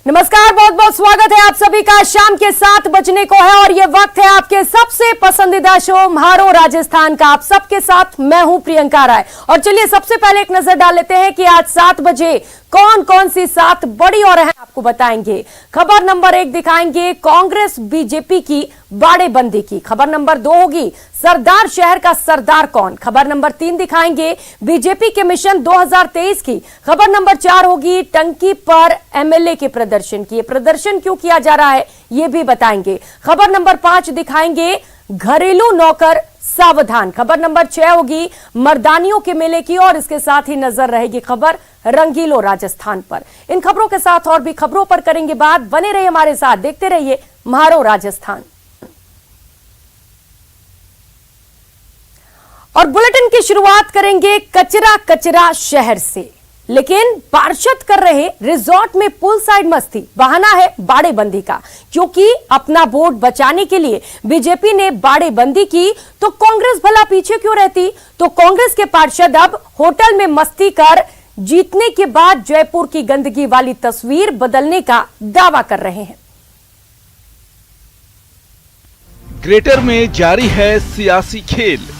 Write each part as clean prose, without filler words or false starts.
नमस्कार, बहुत बहुत स्वागत है आप सभी का। शाम के 7 बजने को है और ये वक्त है आपके सबसे पसंदीदा शो म्हारो राजस्थान का। आप सबके साथ मैं हूं प्रियंका राय। और चलिए सबसे पहले एक नजर डाल लेते हैं कि आज 7 बजे कौन कौन सी 7 बड़ी और अहम आपको बताएंगे। खबर नंबर 1 दिखाएंगे कांग्रेस बीजेपी की बाड़ेबंदी की। खबर नंबर 2 होगी सरदार शहर का सरदार कौन। खबर नंबर 3 दिखाएंगे बीजेपी के मिशन 2023 की। खबर नंबर 4 होगी टंकी पर एमएलए के प्रदर्शन की। प्रदर्शन क्यों किया जा रहा है ये भी बताएंगे। खबर नंबर 5 दिखाएंगे घरेलू नौकर सावधान। खबर नंबर 6 होगी मर्दानियों के मेले की और इसके साथ ही नजर रहेगी खबर रंगीलो राजस्थान पर। इन खबरों के साथ और भी खबरों पर करेंगे बात। बने रहिए हमारे साथ, देखते रहिए म्हारो राजस्थान। और बुलेटिन की शुरुआत करेंगे कचरा कचरा शहर से। लेकिन पार्षद कर रहे रिजॉर्ट में पूल साइड मस्ती। बहाना है बाड़ेबंदी का, क्योंकि अपना वोट बचाने के लिए बीजेपी ने बाड़ेबंदी की तो कांग्रेस भला पीछे क्यों रहती। तो कांग्रेस के पार्षद अब होटल में मस्ती कर जीतने के बाद जयपुर की गंदगी वाली तस्वीर बदलने का दावा कर रहे हैं। ग्रेटर में जारी है सियासी खेल।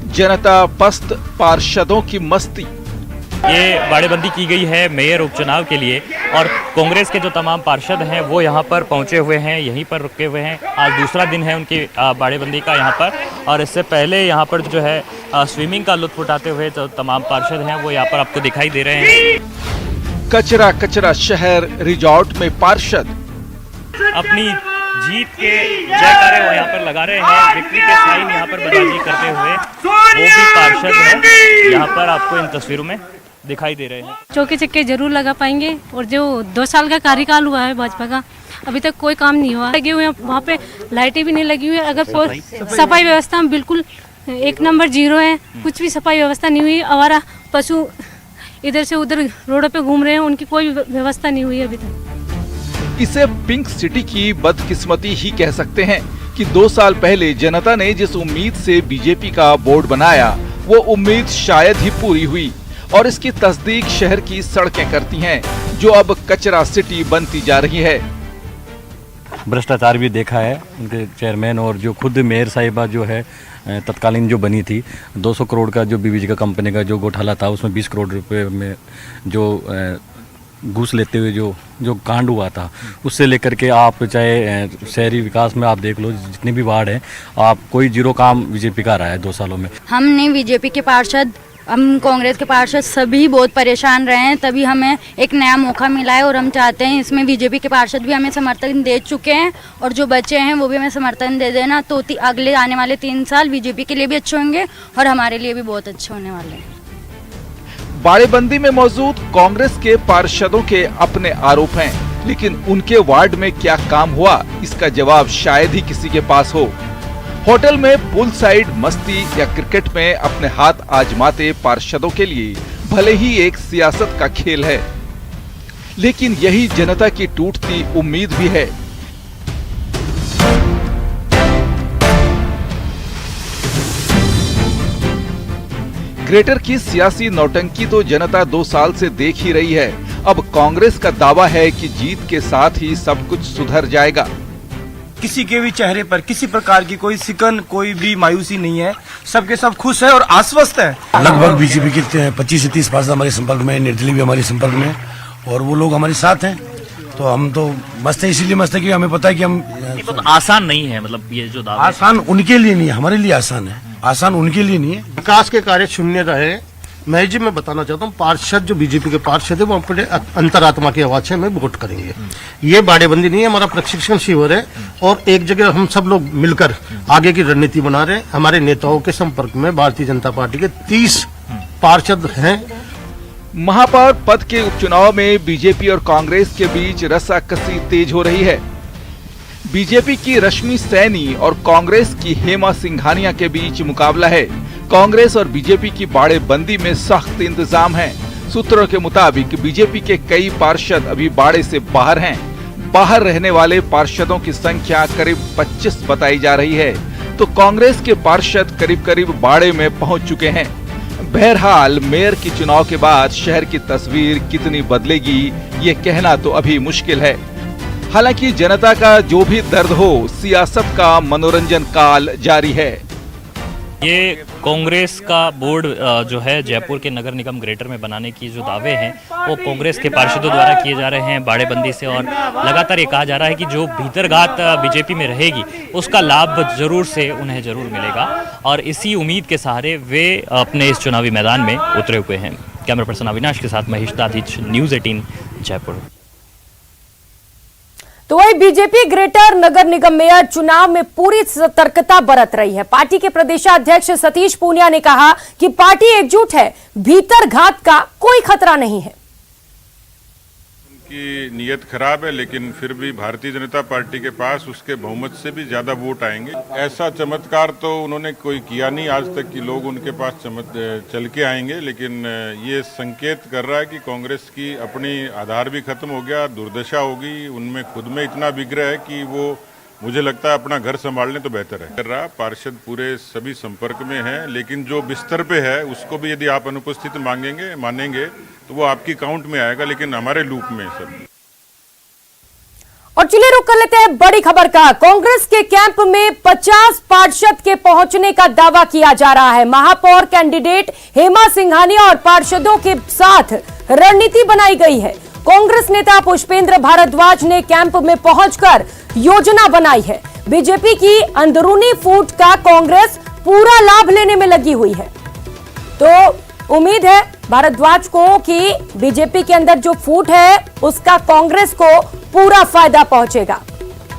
जनता पस्त, पार्षदों की मस्ती। ये बाड़ेबंदी की गई है मेयर उपचुनाव के लिए और कांग्रेस के जो तमाम पार्षद हैं वो यहाँ पर पहुँचे हुए हैं, यहीं पर रुके हुए हैं। आज दूसरा दिन है उनकी बाड़ेबंदी का यहाँ पर। और इससे पहले यहाँ पर जो है स्विमिंग का लुत्फ उठाते हुए जो तमाम पार्षद हैं वो यहाँ पर आपको दिखाई दे रहे हैं। कचरा कचरा शहर रिजॉर्ट में पार्षद अपनी जीत के जयकारे वो यहाँ पर लगा रहे हैं। विक्ट्री के साइन यहाँ पर बजाजी करते हुए वो भी पार्षद हैं, यहाँ पर आपको इन तस्वीरों में दिखाई दे रहे हैं। चौके चक्के जरूर लगा पाएंगे। और जो 2 साल का कार्यकाल हुआ है भाजपा का, अभी तक कोई काम नहीं हुआ। लगे हुए हैं वहाँ पे, लाइटें भी नहीं लगी हुई है। अगर सफाई व्यवस्था बिल्कुल 1 नंबर 0 है। कुछ भी सफाई व्यवस्था नहीं हुई। आवारा पशु इधर से उधर रोडों पे घूम रहे हैं, उनकी कोई व्यवस्था नहीं हुई अभी तक। इसे पिंक सिटी की बदकिस्मती ही कह सकते हैं कि 2 साल पहले जनता ने जिस उम्मीद से बीजेपी का बोर्ड बनाया वो उम्मीद शायद ही पूरी हुई और इसकी तस्दीक शहर की सड़कें करती हैं, जो अब कचरा सिटी बनती जा रही है। भ्रष्टाचार भी देखा है उनके चेयरमैन और जो खुद मेयर साहिबा जो है तत्कालीन जो बनी थी, 200 करोड़ का जो बीबीजी का कंपनी का जो घोटाला था उसमें 20 करोड़ रुपए में जो घूस लेते हुए जो कांड हुआ था, उससे लेकर के आप चाहे शहरी विकास में आप देख लो, जितने भी वार्ड हैं आप कोई 0 काम बीजेपी का रहा है 2 सालों में। हमने बीजेपी के पार्षद, हम कांग्रेस के पार्षद सभी बहुत परेशान रहे हैं, तभी हमें एक नया मौका मिला है और हम चाहते हैं इसमें बीजेपी के पार्षद भी हमें समर्थन दे चुके हैं और जो बच्चे हैं वो भी हमें समर्थन दे देना। तो अगले आने वाले 3 साल बीजेपी के लिए भी अच्छे होंगे और हमारे लिए भी बहुत अच्छे होने वाले हैं। बाड़ेबंदी में मौजूद कांग्रेस के पार्षदों के अपने आरोप हैं, लेकिन उनके वार्ड में क्या काम हुआ इसका जवाब शायद ही किसी के पास हो। होटल में पूल साइड मस्ती या क्रिकेट में अपने हाथ आजमाते पार्षदों के लिए भले ही एक सियासत का खेल है, लेकिन यही जनता की टूटती उम्मीद भी है। ग्रेटर की सियासी नौटंकी तो जनता 2 साल से देख ही रही है। अब कांग्रेस का दावा है कि जीत के साथ ही सब कुछ सुधर जाएगा। किसी के भी चेहरे पर किसी प्रकार की कोई सिकन, कोई भी मायूसी नहीं है। सबके सब खुश है और आश्वस्त है। लगभग बीजेपी के 25 से 30 पार्षद हमारे संपर्क में, निर्दलीय भी हमारे संपर्क में और वो लोग हमारे साथ हैं। तो हम तो मस्त है, इसीलिए मस्त है कि हमें पता है कि हम तो आसान नहीं है। मतलब ये जो दावा आसान उनके लिए नहीं है, हमारे लिए आसान है। आसान उनके लिए नहीं है। विकास के कार्य शून्य रहे। मैं बताना चाहता हूँ, पार्षद जो बीजेपी के पार्षद है वो अपने अंतरात्मा की आवाज से हमें वोट करेंगे। ये बाड़ेबंदी नहीं है, हमारा प्रशिक्षण शिविर है और एक जगह हम सब लोग मिलकर आगे की रणनीति बना रहे हैं। हमारे नेताओं के संपर्क में भारतीय जनता पार्टी के 30 पार्षद हैं। महापौर पद के उपचुनाव में बीजेपी और कांग्रेस के बीच रस्साकसी तेज हो रही है। बीजेपी की रश्मि सैनी और कांग्रेस की हेमा सिंघानिया के बीच मुकाबला है। कांग्रेस और बीजेपी की बाड़ेबंदी में सख्त इंतजाम है। सूत्रों के मुताबिक बीजेपी के कई पार्षद अभी बाड़े से बाहर हैं। बाहर रहने वाले पार्षदों की संख्या करीब 25 बताई जा रही है, तो कांग्रेस के पार्षद करीब करीब बाड़े में पहुंच चुके हैं। बहरहाल मेयर की चुनाव के बाद शहर की तस्वीर कितनी बदलेगी ये कहना तो अभी मुश्किल है। हालांकि जनता का जो भी दर्द हो, सियासत का मनोरंजन काल जारी है। ये कांग्रेस का बोर्ड जो है जयपुर के नगर निगम ग्रेटर में बनाने की जो दावे हैं वो कांग्रेस के पार्षदों द्वारा किए जा रहे हैं बाड़ेबंदी से, और लगातार ये कहा जा रहा है कि जो भीतरघात बीजेपी में रहेगी उसका लाभ उन्हें जरूर मिलेगा, और इसी उम्मीद के सहारे वे अपने इस चुनावी मैदान में उतरे हुए हैं। कैमरा पर्सन अविनाश के साथ महेश दाधिच, न्यूज़ 18 जयपुर। तो वही बीजेपी ग्रेटर नगर निगम मेयर चुनाव में पूरी सतर्कता बरत रही है। पार्टी के प्रदेशाध्यक्ष सतीश पूनिया ने कहा कि पार्टी एकजुट है, भीतर घात का कोई खतरा नहीं है। उनकी नीयत खराब है, लेकिन फिर भी भारतीय जनता पार्टी के पास उसके बहुमत से भी ज्यादा वोट आएंगे। ऐसा चमत्कार तो उन्होंने कोई किया नहीं आज तक कि लोग उनके पास चल के आएंगे, लेकिन ये संकेत कर रहा है कि कांग्रेस की अपनी आधार भी खत्म हो गया, दुर्दशा होगी, उनमें खुद में इतना विग्रह है कि वो मुझे लगता है अपना घर संभाल लें तो बेहतर है। कर रहा पार्षद पूरे सभी संपर्क में हैं, लेकिन जो बिस्तर पे है उसको भी यदि आप अनुपस्थित मानेंगे तो वो आपकी काउंट में आएगा, लेकिन हमारे लूप में सब। और चलिए रुक कर लेते हैं बड़ी खबर का। कांग्रेस के कैंप में 50 पार्षद के पहुंचने का दावा किया जा रहा है। महापौर कैंडिडेट हेमा सिंघानिया और पार्षदों के साथ रणनीति बनाई गई है। कांग्रेस नेता पुष्पेंद्र भारद्वाज ने कैंप में पहुंचकर योजना बनाई है। बीजेपी की अंदरूनी फूट का कांग्रेस पूरा लाभ लेने में लगी हुई है। तो उम्मीद है भारद्वाज को कि बीजेपी के अंदर जो फूट है उसका कांग्रेस को पूरा फायदा पहुंचेगा।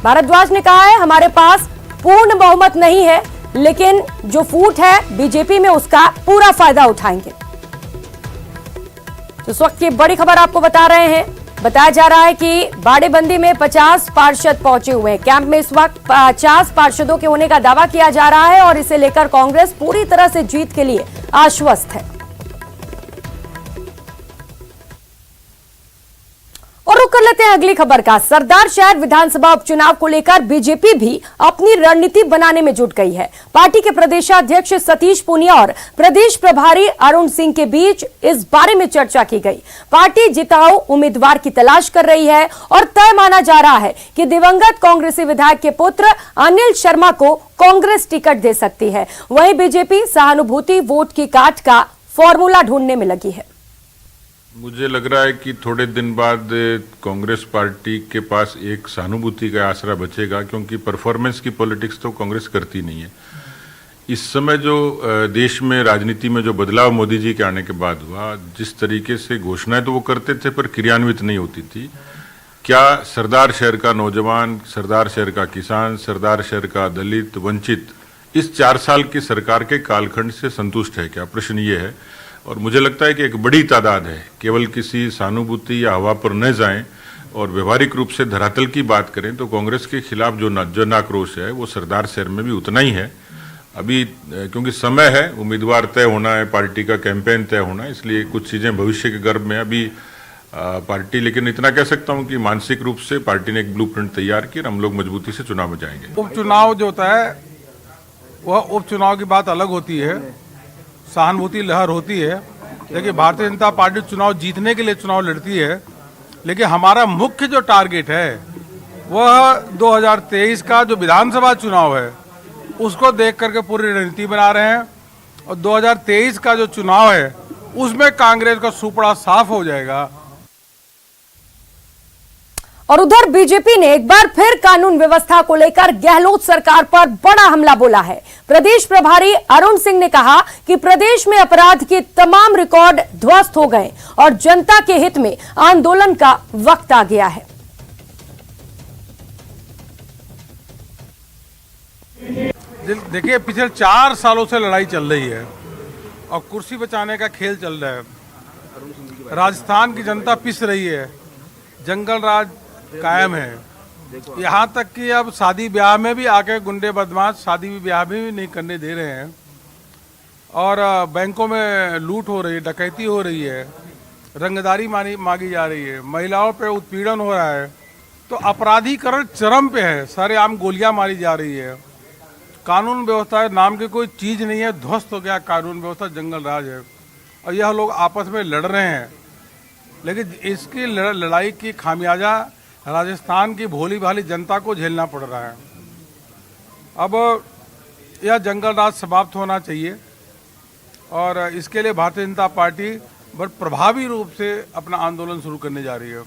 भारद्वाज ने कहा है हमारे पास पूर्ण बहुमत नहीं है, लेकिन जो फूट है बीजेपी में उसका पूरा फायदा उठाएंगे। तो इस वक्त की बड़ी खबर आपको बता रहे हैं। बताया जा रहा है कि बाड़ेबंदी में 50 पार्षद पहुंचे हुए हैं। कैंप में इस वक्त 50 पार्षदों के होने का दावा किया जा रहा है और इसे लेकर कांग्रेस पूरी तरह से जीत के लिए आश्वस्त है। और रुक कर लेते हैं अगली खबर का। सरदार शहर विधानसभा उपचुनाव को लेकर बीजेपी भी अपनी रणनीति बनाने में जुट गई है। पार्टी के प्रदेशाध्यक्ष सतीश पूनिया और प्रदेश प्रभारी अरुण सिंह के बीच इस बारे में चर्चा की गई। पार्टी जिताऊ उम्मीदवार की तलाश कर रही है और तय माना जा रहा है कि दिवंगत कांग्रेसी विधायक के पुत्र अनिल शर्मा को कांग्रेस टिकट दे सकती है। वहीं बीजेपी सहानुभूति वोट की काट का फॉर्मूला ढूंढने में लगी है। मुझे लग रहा है कि थोड़े दिन बाद कांग्रेस पार्टी के पास एक सहानुभूति का आसरा बचेगा, क्योंकि परफॉर्मेंस की पॉलिटिक्स तो कांग्रेस करती नहीं है। इस समय जो देश में राजनीति में जो बदलाव मोदी जी के आने के बाद हुआ, जिस तरीके से घोषणाएं तो वो करते थे पर क्रियान्वित नहीं होती थी। क्या सरदार शहर का नौजवान, सरदार शहर का किसान, सरदार शहर का दलित, वंचित इस 4 साल की सरकार के कालखंड से संतुष्ट है क्या? प्रश्न ये है। और मुझे लगता है कि एक बड़ी तादाद है, केवल किसी सहानुभूति या हवा पर न जाएं और व्यवहारिक रूप से धरातल की बात करें तो कांग्रेस के खिलाफ जो जन आक्रोश है वो सरदार शहर में भी उतना ही है। अभी क्योंकि समय है, उम्मीदवार तय होना है, पार्टी का कैंपेन तय होना है, इसलिए कुछ चीजें भविष्य के गर्भ में अभी पार्टी, लेकिन इतना कह सकता हूं कि मानसिक रूप से पार्टी ने एक ब्लूप्रिंट तैयार की और हम लोग मजबूती से चुनाव में जाएंगे। उपचुनाव जो होता है वह उपचुनाव की बात अलग होती है, सहानुभूति लहर होती है। देखिए भारतीय जनता पार्टी चुनाव जीतने के लिए चुनाव लड़ती है, लेकिन हमारा मुख्य जो टारगेट है वह 2023 का जो विधानसभा चुनाव है उसको देख करके पूरी रणनीति बना रहे हैं। और 2023 का जो चुनाव है उसमें कांग्रेस का सुपड़ा साफ हो जाएगा। और उधर बीजेपी ने एक बार फिर कानून व्यवस्था को लेकर गहलोत सरकार पर बड़ा हमला बोला है। प्रदेश प्रभारी अरुण सिंह ने कहा कि प्रदेश में अपराध के तमाम रिकॉर्ड ध्वस्त हो गए और जनता के हित में आंदोलन का वक्त आ गया है। देखिए पिछले 4 सालों से लड़ाई चल रही है और कुर्सी बचाने का खेल चल रहा है। राजस्थान की जनता पिस रही है, जंगल राज कायम है। यहाँ तक कि अब शादी ब्याह में भी आके गुंडे बदमाश शादी ब्याह भी नहीं करने दे रहे हैं और बैंकों में लूट हो रही है, डकैती हो रही है, रंगदारी मांगी जा रही है, महिलाओं पे उत्पीड़न हो रहा है। तो अपराधीकरण चरम पे है, सरेआम गोलियां मारी जा रही है। कानून व्यवस्था नाम की कोई चीज नहीं है, ध्वस्त हो गया कानून व्यवस्था, जंगल राज है। और यह लोग आपस में लड़ रहे हैं, लेकिन इसकी लड़ाई की खामियाजा राजस्थान की भोली भाली जनता को झेलना पड़ रहा है। अब यह जंगल राज समाप्त होना चाहिए और इसके लिए भारतीय जनता पार्टी बड़े प्रभावी रूप से अपना आंदोलन शुरू करने जा रही है।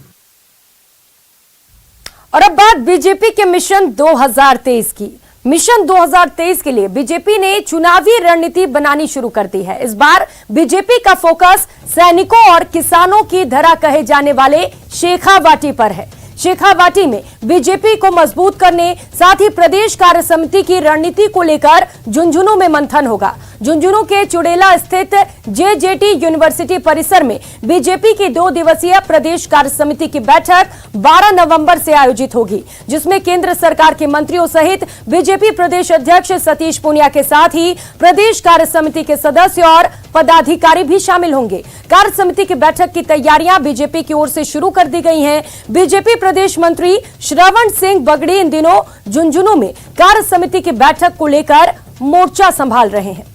और अब बात बीजेपी के मिशन 2023 की। मिशन 2023 के लिए बीजेपी ने चुनावी रणनीति बनानी शुरू कर दी है। इस बार बीजेपी का फोकस सैनिकों और किसानों की धरा कहे जाने वाले शेखावाटी पर है। शेखावाटी में बीजेपी को मजबूत करने, साथ ही प्रदेश कार्य समिति की रणनीति को लेकर झुंझुनू में मंथन होगा। झुंझुनू के चुड़ेला स्थित जेजेटी यूनिवर्सिटी परिसर में बीजेपी की 2 दिवसीय प्रदेश कार्य समिति की बैठक 12 नवंबर से आयोजित होगी, जिसमें केंद्र सरकार के मंत्रियों सहित बीजेपी प्रदेश अध्यक्ष सतीश पूनिया के साथ ही प्रदेश कार्य समिति के सदस्य और पदाधिकारी भी शामिल होंगे। कार्य समिति की बैठक की तैयारियां बीजेपी की ओर से शुरू कर दी गई हैं। बीजेपी प्रदेश मंत्री श्रवण सिंह बगड़ी इन दिनों झुंझुनू में कार्य समिति की बैठक को लेकर मोर्चा संभाल रहे हैं।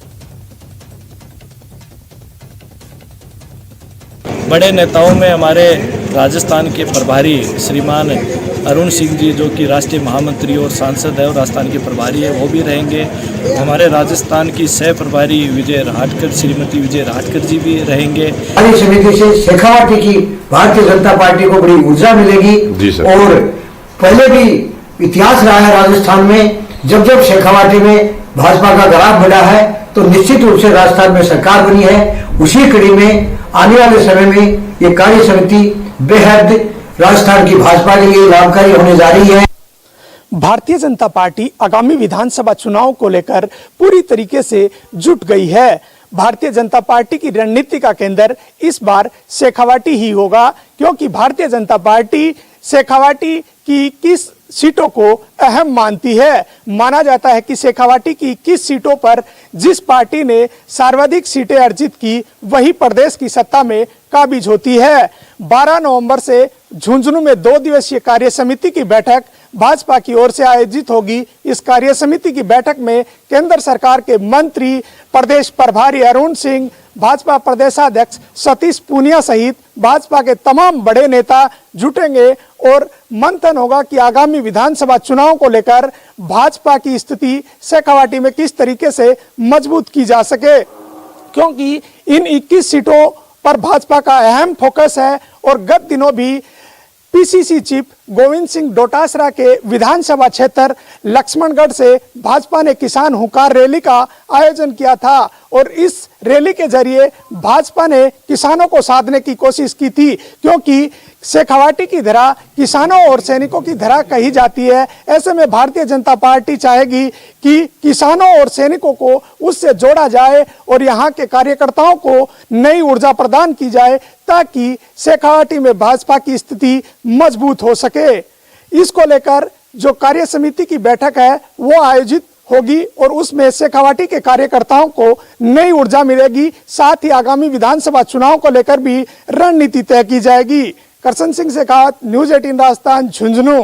बड़े नेताओं में हमारे राजस्थान के प्रभारी श्रीमान अरुण सिंह जी, जो कि राष्ट्रीय महामंत्री और सांसद है और राजस्थान के प्रभारी है, वो भी रहेंगे। हमारे राजस्थान की सह प्रभारी विजय राहटकर, श्रीमती विजय राहटकर जी भी रहेंगे। कार्य समिति से शेखावाटी की भारतीय जनता पार्टी को बड़ी ऊर्जा मिलेगी और पहले भी इतिहास रहा है राजस्थान में, जब जब शेखावाटी में भाजपा का गराब बढ़ा है तो निश्चित रूप से राजस्थान में सरकार बनी है। उसी कड़ी में आने वाले समय में ये कार्य समिति बेहद राजस्थान की भाजपा के लिए लाभकारी होने जा रही है। भारतीय जनता पार्टी आगामी विधानसभा चुनाव को लेकर पूरी तरीके से जुट गई है। भारतीय जनता पार्टी की रणनीति का केंद्र इस बार शेखावाटी ही होगा, क्योंकि भारतीय जनता पार्टी शेखावाटी की किस सीटों को अहम मानती है। माना जाता है कि शेखावाटी की 21 सीटों पर जिस पार्टी ने सर्वाधिक सीटें अर्जित की, वही प्रदेश की सत्ता में काबिज होती है। 12 नवंबर से झुंझुनू में 2 दिवसीय कार्य समिति की बैठक भाजपा की ओर से आयोजित होगी। इस कार्य समिति की बैठक में केंद्र सरकार के मंत्री, प्रदेश प्रभारी अरुण सिंह, भाजपा प्रदेशाध्यक्ष सतीश पूनिया सहित भाजपा के तमाम बड़े नेता जुटेंगे और मंथन होगा कि आगामी विधानसभा चुनाव को लेकर भाजपा की स्थिति शेखावाटी में किस तरीके से मजबूत की जा सके, क्योंकि इन 21 सीटों पर भाजपा का अहम फोकस है। और गत दिनों भी पीसीसी चीफ गोविंद सिंह डोटासरा के विधानसभा क्षेत्र लक्ष्मणगढ़ से भाजपा ने किसान हुंकार रैली का आयोजन किया था और इस रैली के जरिए भाजपा ने किसानों को साधने की कोशिश की थी, क्योंकि शेखावाटी की धरा किसानों और सैनिकों की धरा कही जाती है। ऐसे में भारतीय जनता पार्टी चाहेगी कि किसानों और सैनिकों को उससे जोड़ा जाए और यहाँ के कार्यकर्ताओं को नई ऊर्जा प्रदान की जाए, ताकि शेखावाटी में भाजपा की स्थिति मजबूत हो सके। इसको लेकर जो कार्य समिति की बैठक है वो आयोजित होगी और उसमें शेखावाटी के कार्यकर्ताओं को नई ऊर्जा मिलेगी। साथ ही आगामी विधानसभा चुनाव को लेकर भी रणनीति तय की जाएगी। करसन सिंह शेखावत, न्यूज 18 राजस्थान, झुंझुनू।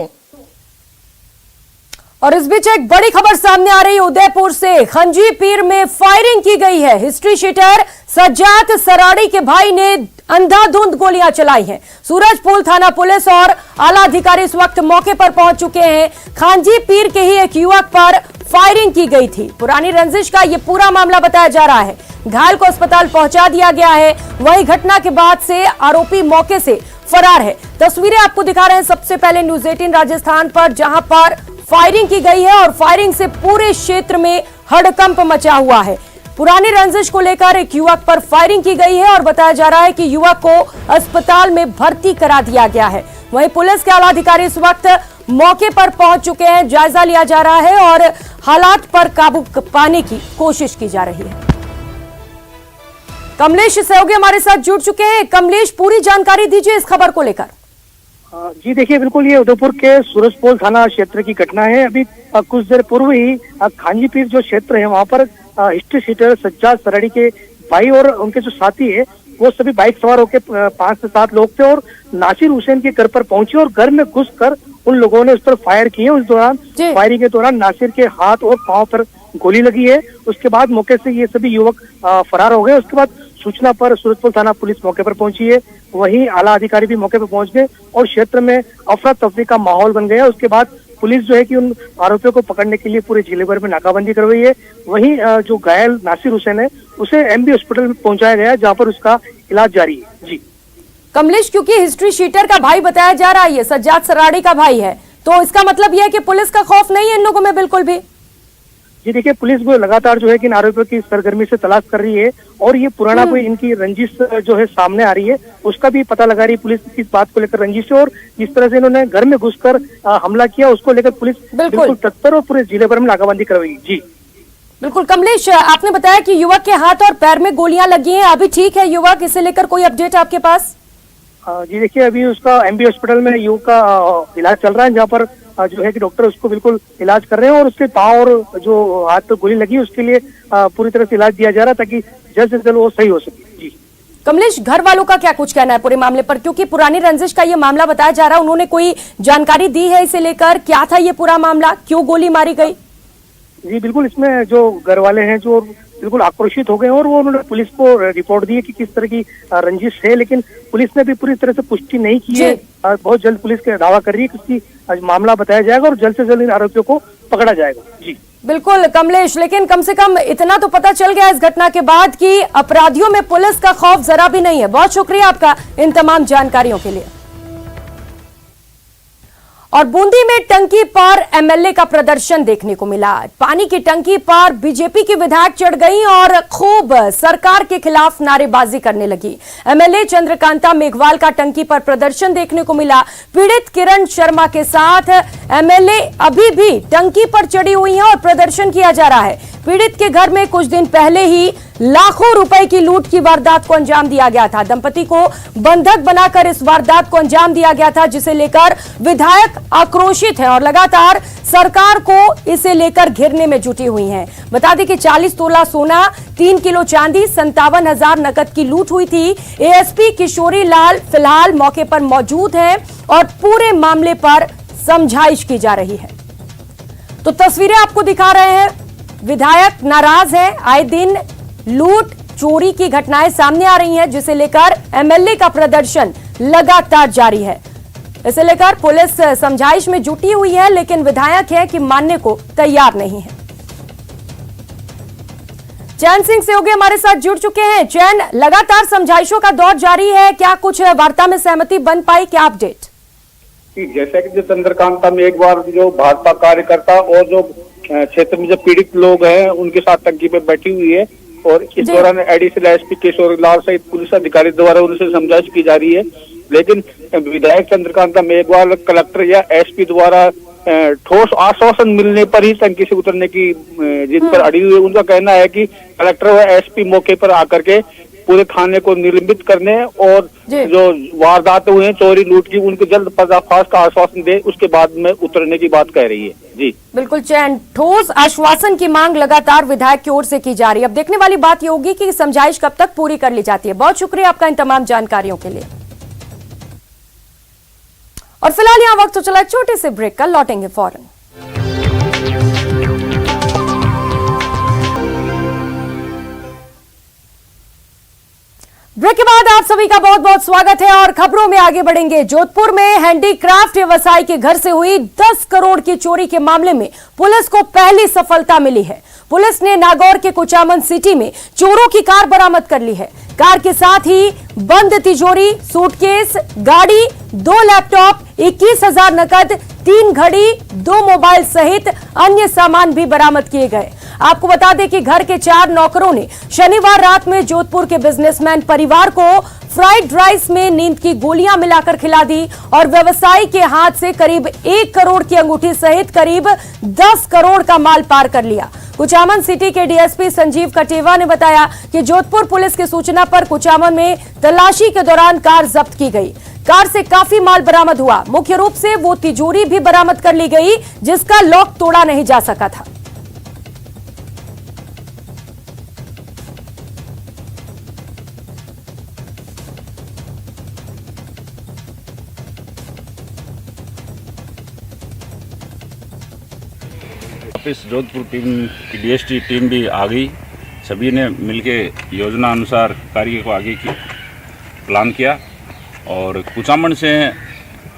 और इस बीच एक बड़ी खबर सामने आ रही है उदयपुर से। खंजी पीर में फायरिंग की गई है। हिस्ट्री शीटर सज्जाद सराड़ी के भाई ने अंधाधुंध गोलियां चलाई हैं। सूरजपुर थाना पुलिस और आला अधिकारी इस वक्त मौके पर पहुंच चुके हैं। खांजी पीर के ही एक युवक पर फायरिंग की गई थी। पुरानी रंजिश का यह पूरा मामला बताया जा रहा है। घायल को अस्पताल पहुंचा दिया गया है। वहीं घटना के बाद से आरोपी मौके से फरार है। तस्वीरें आपको दिखा रहे हैं सबसे पहले न्यूज 18 राजस्थान पर, जहां पर फायरिंग की गई है और फायरिंग से पूरे क्षेत्र में हड़कंप मचा हुआ है। पुरानी रंजिश को लेकर एक युवक पर फायरिंग की गई है और बताया जा रहा है कि युवक को अस्पताल में भर्ती करा दिया गया है। वहीं पुलिस के आला अधिकारी इस वक्त मौके पर पहुंच चुके हैं। जायजा लिया जा रहा है और हालात पर काबू पाने की कोशिश की जा रही है। कमलेश सहयोगी हमारे साथ जुड़ चुके हैं। कमलेश, पूरी जानकारी दीजिए इस खबर को लेकर। जी देखिए, बिल्कुल ये उदयपुर के सूरजपोल थाना क्षेत्र की घटना है। अभी कुछ देर पूर्व ही खांजी पीर जो क्षेत्र है वहाँ पर हिस्ट्री शीटर सज्जाद सराड़ी के भाई और उनके जो साथी है वो सभी बाइक सवार होकर 5 से 7 लोग थे और नासिर हुसैन के घर पर पहुंचे और घर में घुसकर उन लोगों ने उस पर फायर किए। उस दौरान फायरिंग के दौरान नासिर के हाथ और पांव पर गोली लगी है। उसके बाद मौके से ये सभी युवक फरार हो गए। उसके बाद सूचना पर सूरजपुर थाना पुलिस मौके पर पहुंची है। वहीं आला अधिकारी भी मौके पर पहुंच गए और क्षेत्र में अफरा तफरी का माहौल बन गया। उसके बाद पुलिस जो है कि उन आरोपियों को पकड़ने के लिए पूरे जिले भर में नाकाबंदी करवाई है। वहीं जो घायल नासिर हुसैन है उसे एमबी हॉस्पिटल में पहुंचाया गया, जहां पर उसका इलाज जारी है। जी कमलेश, क्योंकि हिस्ट्री शीटर का भाई बताया जा रहा है, ये सज्जाद सराड़ी का भाई है, तो इसका मतलब यह है कि पुलिस का खौफ नहीं है इन लोगों में बिल्कुल भी। जी देखिए, पुलिस वो लगातार जो है कि इन आरोपियों की सरगर्मी से तलाश कर रही है और ये पुराना कोई इनकी रंजिश जो है सामने आ रही है, उसका भी पता लगा रही है पुलिस इस बात को लेकर रंजिश है। और जिस तरह से इन्होंने घर में घुसकर हमला किया, उसको लेकर पुलिस बिल्कुल तत्पर और पूरे जिले भर में नाकाबंदी करवाई। जी बिल्कुल कमलेश, आपने बताया कि युवक के हाथ और पैर में गोलियां लगी हैं, अभी ठीक है युवक, इसे लेकर कोई अपडेट आपके पास? जी देखिए, अभी उसका एमबी हॉस्पिटल में युवक का इलाज चल रहा है, जहाँ पर जो है कि डॉक्टर उसको बिल्कुल इलाज कर रहे हैं और उसके पांव और जो हाथ पर गोली लगी उसके लिए पूरी तरह से इलाज दिया जा रहा है ताकि जल्द से जल्द वो सही हो सके। जी कमलेश, घर वालों का क्या कुछ कहना है पूरे मामले पर, क्योंकि पुरानी रंजिश का ये मामला बताया जा रहा है, उन्होंने कोई जानकारी दी है इसे लेकर? क्या था ये पूरा मामला, क्यों गोली मारी गई? जी बिल्कुल, इसमें जो घर वाले हैं जो बिल्कुल आक्रोशित हो गए और वो उन्होंने पुलिस को रिपोर्ट दी है कि किस तरह की रंजिश है, लेकिन पुलिस ने भी पूरी तरह से पुष्टि नहीं की है। बहुत जल्द पुलिस के दावा कर रही है कि मामला बताया जाएगा और जल्द से जल्द इन आरोपियों को पकड़ा जाएगा। जी बिल्कुल कमलेश, लेकिन कम से कम इतना तो पता चल गया इस घटना के बाद कि अपराधियों में पुलिस का खौफ जरा भी नहीं है। बहुत शुक्रिया आपका इन तमाम जानकारियों के लिए। और बूंदी में टंकी पर एमएलए का प्रदर्शन देखने को मिला। पानी की टंकी पर बीजेपी की विधायक चढ़ गई और खूब सरकार के खिलाफ नारेबाजी करने लगी। एमएलए चंद्रकांता मेघवाल का टंकी पर प्रदर्शन देखने को मिला। पीड़ित किरण शर्मा के साथ एमएलए अभी भी टंकी पर चढ़ी हुई हैं और प्रदर्शन किया जा रहा है। पीड़ित के घर में कुछ दिन पहले ही लाखों रुपए की लूट की वारदात को अंजाम दिया गया था। दंपति को बंधक बनाकर इस वारदात को अंजाम दिया गया था, जिसे लेकर विधायक आक्रोशित हैं और लगातार सरकार को इसे लेकर घेरने में जुटी हुई हैं। बता दें कि 40 तोला सोना, 3 किलो चांदी, 57,000 नकद की लूट हुई थी। एएसपी किशोरी लाल फिलहाल मौके पर मौजूद हैं और पूरे मामले पर समझाइश की जा रही है। तो तस्वीरें आपको दिखा रहे हैं, विधायक नाराज है। आए दिन लूट चोरी की घटनाएं सामने आ रही हैं, जिसे लेकर एमएलए का प्रदर्शन लगातार जारी है। इसे लेकर पुलिस समझाइश में जुटी हुई है, लेकिन विधायक है कि मानने को तैयार नहीं है। चैन सिंह सहयोगी हमारे साथ जुड़ चुके हैं। चैन, लगातार समझाइशों का दौर जारी है, क्या कुछ वार्ता में सहमति बन पाई, क्या अपडेट? जैसे कि जो चंद्रकांता में एक बार जो भाजपा कार्यकर्ता और जो क्षेत्र में जो पीड़ित लोग हैं उनके साथ टंकी पे बैठी हुई है और इस दौरान एडिशनल एसपी किशोरी लाल सहित पुलिस अधिकारी द्वारा उनसे समझाइश की जा रही है, लेकिन विधायक चंद्रकांता मेघवाल कलेक्टर या एसपी द्वारा ठोस आश्वासन मिलने पर ही टंकी से उतरने की जिद पर अड़ी हुई है। उनका कहना है कि कलेक्टर व एसपी मौके पर आकर के पूरे थाने को निलंबित करने और जो वारदातें हुई हैं चोरी लूट की उनके जल्द पर्दाफाश का आश्वासन दे, उसके बाद में उतरने की बात कह रही है। जी बिल्कुल चैन, ठोस आश्वासन की मांग लगातार विधायक की ओर से की जा रही है। अब देखने वाली बात यह होगी कि समझाइश कब तक पूरी कर ली जाती है। बहुत शुक्रिया आपका इन तमाम जानकारियों के लिए। और फिलहाल यहाँ वक्त तो चला छोटे से ब्रेक का, लौटेंगे फौरन। ब्रेक के बाद आप सभी का बहुत बहुत स्वागत है और खबरों में आगे बढ़ेंगे। जोधपुर में हैंडीक्राफ्ट व्यवसायी के घर से हुई 10 करोड़ की चोरी के मामले में पुलिस को पहली सफलता मिली है। पुलिस ने नागौर के कुचामन सिटी में चोरों की कार बरामद कर ली है। कार के साथ ही बंद तिजोरी, सूटकेस, गाड़ी, 2 लैपटॉप, 21,000 नकद, 3 घड़ी, 2 मोबाइल सहित अन्य सामान भी बरामद किए गए। आपको बता दें कि घर के 4 नौकरों ने शनिवार रात में जोधपुर के बिजनेसमैन परिवार को फ्राइड राइस में नींद की गोलियां मिलाकर खिला दी और व्यवसायी के हाथ से करीब 1 करोड़ की अंगूठी सहित करीब 10 करोड़ का माल पार कर लिया। कुचामन सिटी के डीएसपी संजीव कटेवा ने बताया कि जोधपुर पुलिस की सूचना पर कुचामन में तलाशी के दौरान कार जब्त की गई। कार से काफी माल बरामद हुआ। मुख्य रूप से वो तिजोरी भी बरामद कर ली गई जिसका लॉक तोड़ा नहीं जा सका था। वापिस जोधपुर टीम की डीएसटी टीम भी आ गई सभी ने मिलके योजना अनुसार कार्य को आगे की प्लान किया और कुचामन से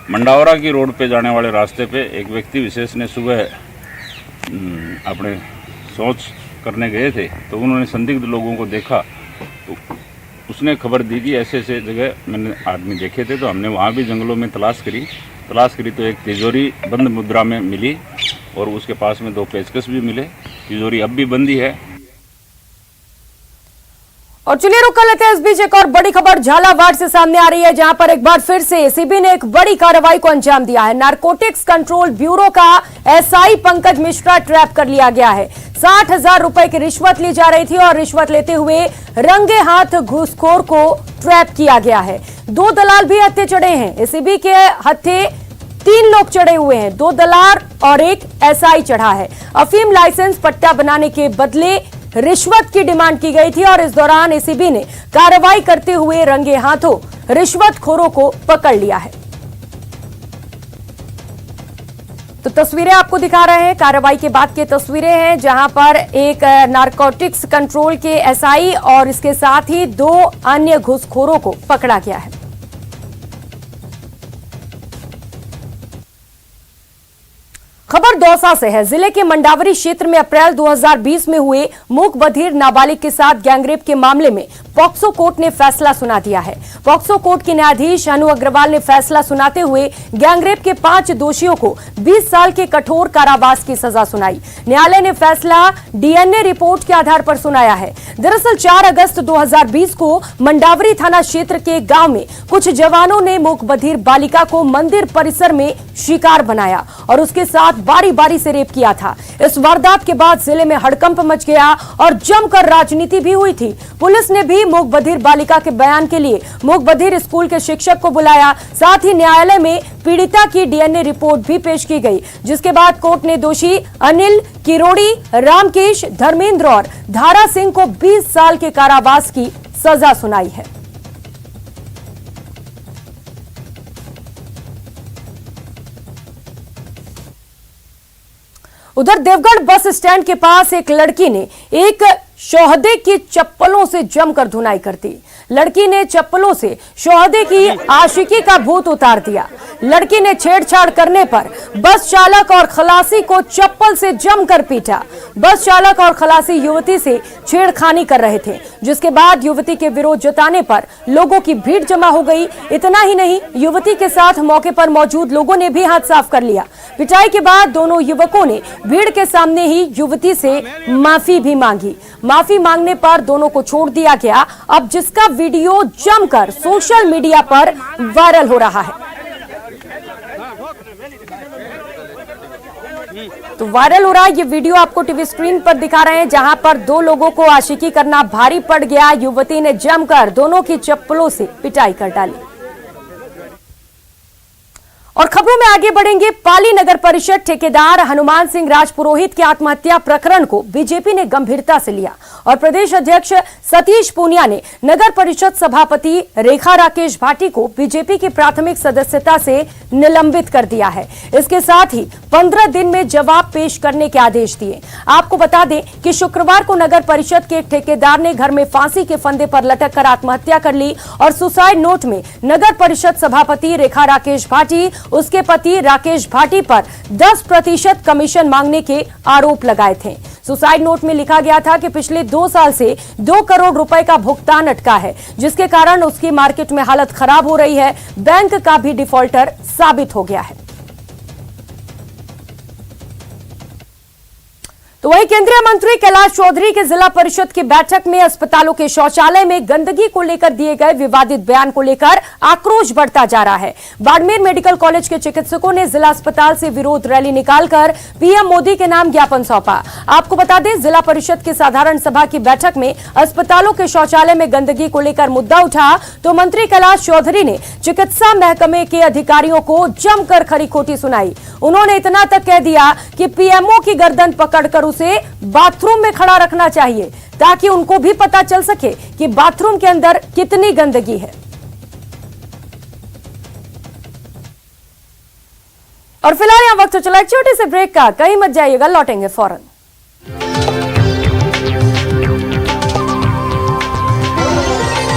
मंडावरा की रोड पे जाने वाले रास्ते पे एक व्यक्ति विशेष ने सुबह अपने शौच करने गए थे, तो उन्होंने संदिग्ध लोगों को देखा, तो उसने खबर दी कि ऐसे ऐसे जगह मैंने आदमी देखे थे। तो हमने वहाँ भी जंगलों में तलाश करी तो एक तिजोरी बंद मुद्रा में मिली और उसके पास में 2 पेचकस भी मिले। तिजोरी अब भी बंदी है। और चलिए रुक कर लेते हैं, इस बीच एक और बड़ी खबर झालावाड़ से सामने आ रही है, जहां पर एक बार फिर से एसीबी ने एक बड़ी कार्रवाई को अंजाम दिया है। नारकोटिक्स कंट्रोल ब्यूरो का एसआई पंकज मिश्रा ट्रैप कर लिया गया है। 60,000 रुपए की रिश्वत ली जा रही थी और रिश्वत लेते हुए रंगे हाथ घूसखोर को ट्रैप किया गया है। 2 दलाल भी हत्थे चढ़े हैं। एसीबी के हत्थे 3 लोग चढ़े हुए हैं, 2 दलाल और एक एसआई चढ़ा है। अफीम लाइसेंस पट्टा बनाने के बदले रिश्वत की डिमांड की गई थी और इस दौरान एसीबी ने कार्रवाई करते हुए रंगे हाथों रिश्वतखोरों को पकड़ लिया है। तो तस्वीरें आपको दिखा रहे हैं, कार्रवाई के बाद की तस्वीरें हैं, जहां पर एक नारकोटिक्स कंट्रोल के एसआई और इसके साथ ही 2 अन्य घूसखोरों को पकड़ा गया है। खबर दौसा से है। जिले के मंडावरी क्षेत्र में अप्रैल 2020 में हुए मूक बधिर नाबालिग के साथ गैंगरेप के मामले में पॉक्सो कोर्ट ने फैसला सुना दिया है। पॉक्सो कोर्ट के न्यायाधीश अनु अग्रवाल ने फैसला सुनाते हुए गैंगरेप के 5 दोषियों को 20 साल के कठोर कारावास की सजा सुनाई। न्यायालय ने फैसला डीएनए रिपोर्ट के आधार पर सुनाया है। दरअसल 4 अगस्त 2020 को मंडावरी थाना क्षेत्र के गांव में कुछ जवानों ने मूक बधिर बालिका को मंदिर परिसर में शिकार बनाया और उसके साथ बारी बारी से रेप किया था। इस वारदात के बाद जिले में हड़कंप मच गया और जमकर राजनीति भी हुई थी। पुलिस ने भी मूक बधिर बालिका के बयान के लिए मूक बधिर स्कूल के शिक्षक को बुलाया। साथ ही न्यायालय में पीड़िता की डीएनए रिपोर्ट भी पेश की गई, जिसके बाद कोर्ट ने दोषी अनिल, किरोड़ी, रामकेश, धर्मेंद्र और धारा सिंह को 20 साल के कारावास की सजा सुनाई है। उधर देवगढ़ बस स्टैंड के पास एक लड़की ने एक शोहदे की चप्पलों से जमकर धुनाई कर दी। लड़की ने चप्पलों से शोहदे की आशिकी का भूत उतार दिया। लड़की ने छेड़छाड़ करने पर बस चालक और खलासी को चप्पल से जमकर पीटा। बस चालक और खलासी युवती से छेड़खानी कर रहे थे, जिसके बाद युवती के विरोध जताने पर लोगों की भीड़ जमा हो गई। इतना ही नहीं, युवती के साथ मौके पर मौजूद लोगों ने भी हाथ साफ कर लिया। पिटाई के बाद दोनों युवकों ने भीड़ के सामने ही युवती से माफी भी मांगी। माफी मांगने पर दोनों को छोड़ दिया गया। अब जिसका वीडियो जमकर सोशल मीडिया पर वायरल हो रहा है। तो वायरल हो रहा है ये वीडियो आपको टीवी स्क्रीन पर दिखा रहे हैं, जहां पर 2 लोगों को आशिकी करना भारी पड़ गया। युवती ने जमकर दोनों की चप्पलों से पिटाई कर डाली। और खबरों में आगे बढ़ेंगे। पाली नगर परिषद ठेकेदार हनुमान सिंह राजपुरोहित के आत्महत्या प्रकरण को बीजेपी ने गंभीरता से लिया और प्रदेश अध्यक्ष सतीश पूनिया ने नगर परिषद सभापति रेखा राकेश भाटी को बीजेपी की प्राथमिक सदस्यता से निलंबित कर दिया है। इसके साथ ही 15 दिन में जवाब पेश करने के आदेश दिए। आपको बता दें कि शुक्रवार को नगर परिषद के एक ठेकेदार ने घर में फांसी के फंदे पर लटक कर आत्महत्या कर ली और सुसाइड नोट में नगर परिषद सभापति रेखा राकेश भाटी, उसके पति राकेश भाटी पर 10% कमीशन मांगने के आरोप लगाए थे। सुसाइड नोट में लिखा गया था कि पिछले 2 साल से 2 करोड़ रुपए का भुगतान अटका है, जिसके कारण उसकी मार्केट में हालत खराब हो रही है। बैंक का भी डिफॉल्टर साबित हो गया है। तो वहीं केंद्रीय मंत्री कैलाश चौधरी के जिला परिषद की बैठक में अस्पतालों के शौचालय में गंदगी को लेकर दिए गए विवादित बयान को लेकर आक्रोश बढ़ता जा रहा है। बाड़मेर मेडिकल कॉलेज के चिकित्सकों ने जिला अस्पताल से विरोध रैली निकालकर पीएम मोदी के नाम ज्ञापन सौंपा। आपको बता दें, जिला परिषद की साधारण सभा की बैठक में अस्पतालों के शौचालय में गंदगी को लेकर मुद्दा उठा तो मंत्री कैलाश चौधरी ने चिकित्सा महकमे के अधिकारियों को जमकर खरी खोटी सुनाई। उन्होंने इतना तक कह दिया कि पीएमओ की गर्दन पकड़कर उसे बाथरूम में खड़ा रखना चाहिए ताकि उनको भी पता चल सके कि बाथरूम के अंदर कितनी गंदगी है। और फिलहाल यहां वक्त चला एक छोटे से ब्रेक का, कहीं मत जाइएगा, लौटेंगे फौरन।